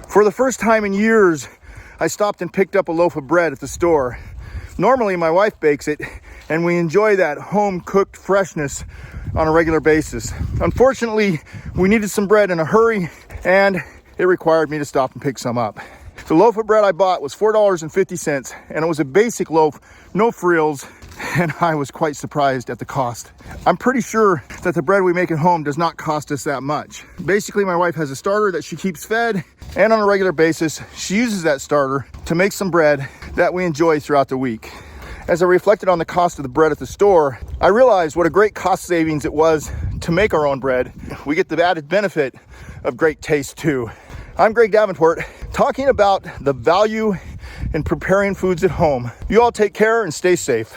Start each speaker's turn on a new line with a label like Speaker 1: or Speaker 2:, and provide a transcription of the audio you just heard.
Speaker 1: For the first time in years, I stopped and picked up a loaf of bread at the store. Normally my wife bakes it and we enjoy that home cooked freshness on a regular basis. Unfortunately, we needed some bread in a hurry and it required me to stop and pick some up. The loaf of bread I bought was $4.50 and it was a basic loaf, no frills, and I was quite surprised at the cost. I'm pretty sure that the bread we make at home does not cost us that much. Basically, my wife has a starter that she keeps fed, and on a regular basis, she uses that starter to make some bread that we enjoy throughout the week. As I reflected on the cost of the bread at the store, I realized what a great cost savings it was to make our own bread. We get the added benefit of great taste too. I'm Greg Davenport, talking about the value in preparing foods at home. You all take care and stay safe.